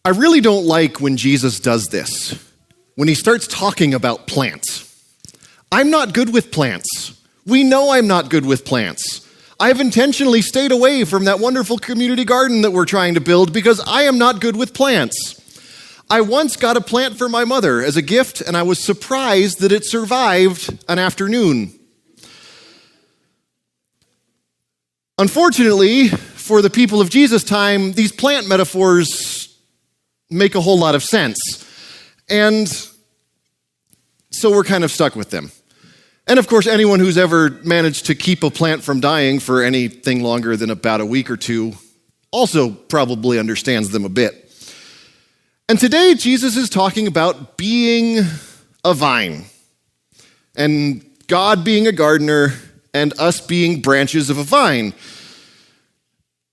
I really don't like when Jesus does this, when he starts talking about plants. I'm not good with plants. We know I'm not good with plants. I've intentionally stayed away from that wonderful community garden that we're trying to build because I am not good with plants. I once got a plant for my mother as a gift, and I was surprised that it survived an afternoon. Unfortunately, for the people of Jesus' time, these plant metaphors make a whole lot of sense. And so we're kind of stuck with them. And of course, anyone who's ever managed to keep a plant from dying for anything longer than about a week or two also probably understands them a bit. And today, Jesus is talking about being a vine, and God being a gardener, and us being branches of a vine.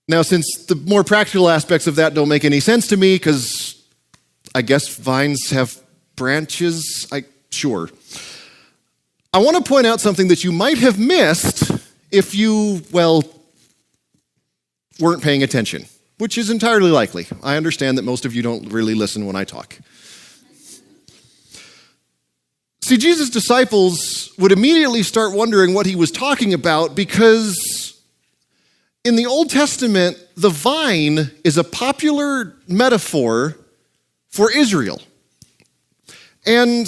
Now, since the more practical aspects of that don't make any sense to me, because I guess vines have branches, sure. I want to point out something that you might have missed if you, weren't paying attention, which is entirely likely. I understand that most of you don't really listen when I talk. See, Jesus' disciples would immediately start wondering what he was talking about because in the Old Testament, the vine is a popular metaphor for Israel. And,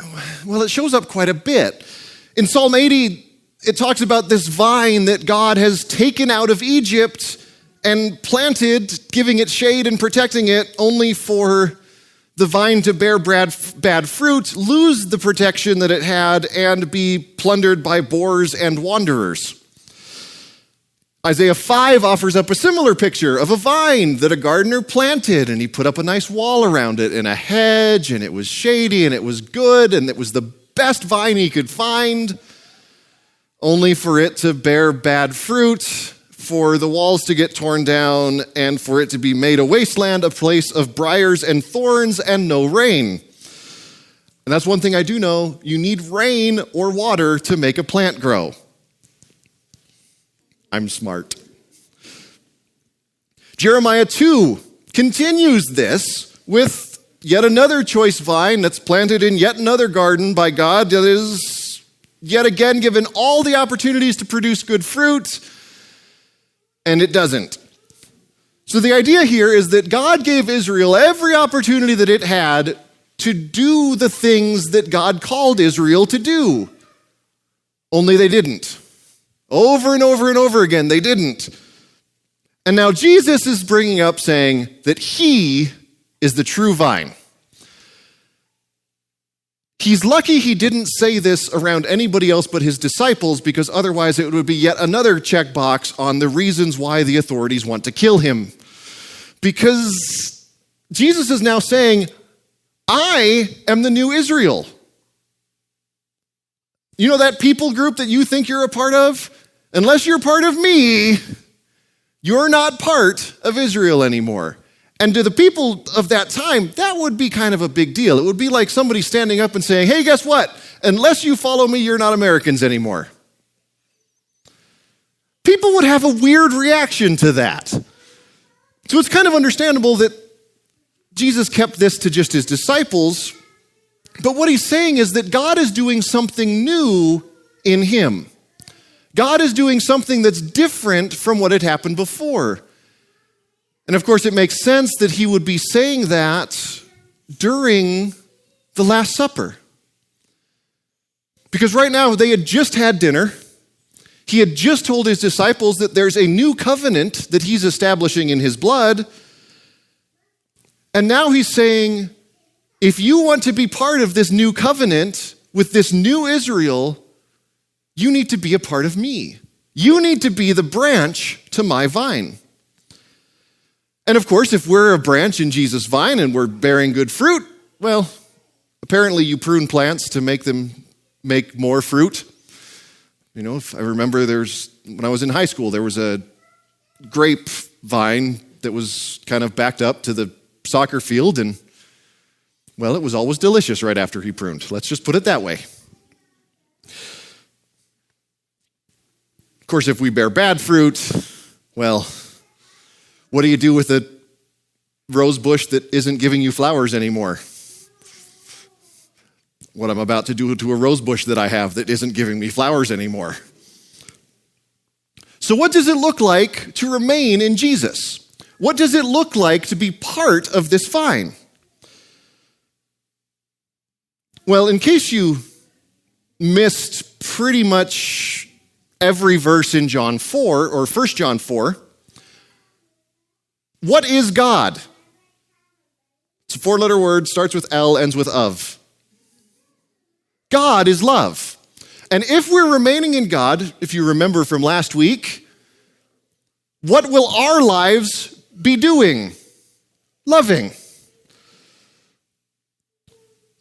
it shows up quite a bit. In Psalm 80, it talks about this vine that God has taken out of Egypt and planted, giving it shade and protecting it, only for the vine to bear bad fruit, lose the protection that it had, and be plundered by boars and wanderers. Isaiah 5 offers up a similar picture of a vine that a gardener planted, and he put up a nice wall around it and a hedge, and it was shady, and it was good, and it was the best vine he could find, only for it to bear bad fruit, for the walls to get torn down, and for it to be made a wasteland, a place of briars and thorns and no rain. And that's one thing I do know, you need rain or water to make a plant grow. I'm smart. Jeremiah 2 continues this with yet another choice vine that's planted in yet another garden by God that is yet again given all the opportunities to produce good fruit, and it doesn't. So the idea here is that God gave Israel every opportunity that it had to do the things that God called Israel to do, only they didn't. Over and over and over again, they didn't. And now Jesus is bringing up saying that he is the true vine. He's lucky he didn't say this around anybody else but his disciples, because otherwise it would be yet another checkbox on the reasons why the authorities want to kill him. Because Jesus is now saying, I am the new Israel. You know that people group that you think you're a part of? Unless you're part of me, you're not part of Israel anymore. And to the people of that time, that would be kind of a big deal. It would be like somebody standing up and saying, hey, guess what? Unless you follow me, you're not Americans anymore. People would have a weird reaction to that. So it's kind of understandable that Jesus kept this to just his disciples. But what he's saying is that God is doing something new in him. God is doing something that's different from what had happened before. And of course, it makes sense that he would be saying that during the Last Supper. Because right now, they had just had dinner. He had just told his disciples that there's a new covenant that he's establishing in his blood. And now he's saying, if you want to be part of this new covenant with this new Israel, you need to be a part of me. You need to be the branch to my vine. And of course, if we're a branch in Jesus' vine and we're bearing good fruit, well, apparently you prune plants to make them make more fruit. You know, if I remember when I was in high school, there was a grape vine that was kind of backed up to the soccer field, and well, it was always delicious right after he pruned. Let's just put it that way. Of course, if we bear bad fruit, well, what do you do with a rose bush that isn't giving you flowers anymore. What I'm about to do to a rose bush that I have that isn't giving me flowers anymore. So what does it look like to remain in Jesus? What does it look like to be part of this vine? Well, in case you missed pretty much every verse in John 4 or 1 John 4, what is God? It's a four-letter word, starts with L, ends with of. God is love. And if we're remaining in God, if you remember from last week, what will our lives be doing? Loving.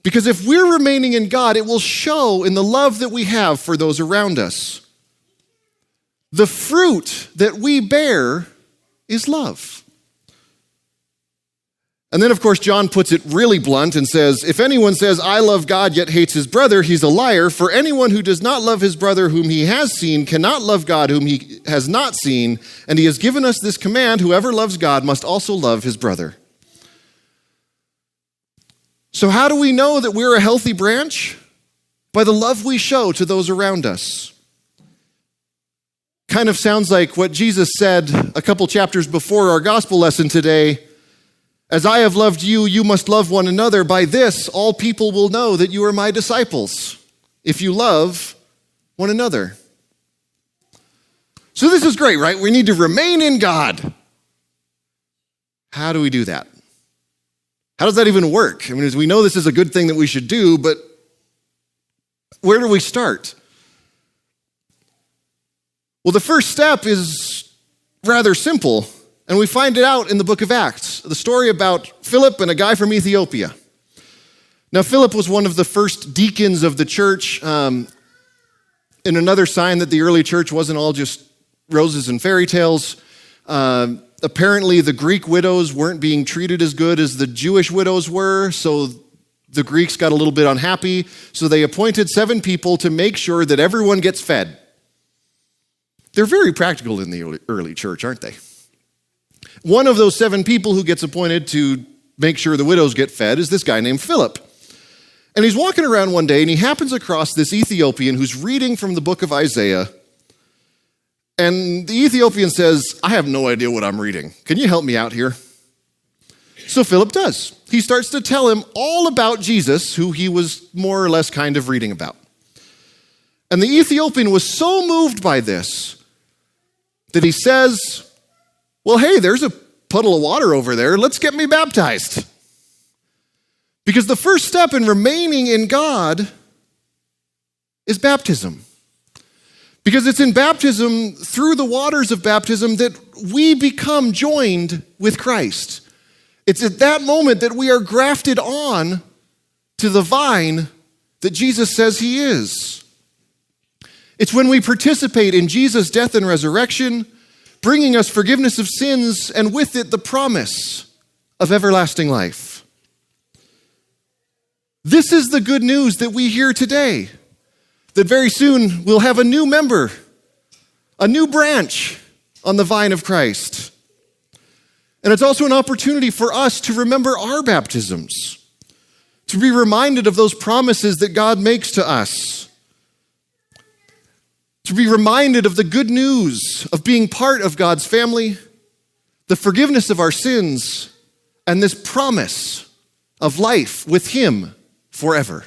Because if we're remaining in God, it will show in the love that we have for those around us. The fruit that we bear is love. And then, of course, John puts it really blunt and says, if anyone says, I love God, yet hates his brother, he's a liar. For anyone who does not love his brother whom he has seen cannot love God whom he has not seen. And he has given us this command, whoever loves God must also love his brother. So how do we know that we're a healthy branch? By the love we show to those around us. Kind of sounds like what Jesus said a couple chapters before our gospel lesson today. As I have loved you, you must love one another. By this, all people will know that you are my disciples, if you love one another. So this is great, right? We need to remain in God. How do we do that? How does that even work? I mean, we know this is a good thing that we should do, but where do we start? Well, the first step is rather simple. And we find it out in the book of Acts, the story about Philip and a guy from Ethiopia. Now, Philip was one of the first deacons of the church, in another sign that the early church wasn't all just roses and fairy tales. Apparently, the Greek widows weren't being treated as good as the Jewish widows were, so the Greeks got a little bit unhappy. So they appointed 7 people to make sure that everyone gets fed. They're very practical in the early church, aren't they? One of those 7 people who gets appointed to make sure the widows get fed is this guy named Philip. And he's walking around one day and he happens across this Ethiopian who's reading from the book of Isaiah. And the Ethiopian says, I have no idea what I'm reading. Can you help me out here? So Philip does. He starts to tell him all about Jesus, who he was more or less kind of reading about. And the Ethiopian was so moved by this that he says, well, hey, there's a puddle of water over there. Let's get me baptized. Because the first step in remaining in God is baptism. Because it's in baptism, through the waters of baptism, that we become joined with Christ. It's at that moment that we are grafted on to the vine that Jesus says he is. It's when we participate in Jesus' death and resurrection, bringing us forgiveness of sins, and with it the promise of everlasting life. This is the good news that we hear today, that very soon we'll have a new member, a new branch on the vine of Christ. And it's also an opportunity for us to remember our baptisms, to be reminded of those promises that God makes to us, to be reminded of the good news of being part of God's family, the forgiveness of our sins, and this promise of life with him forever.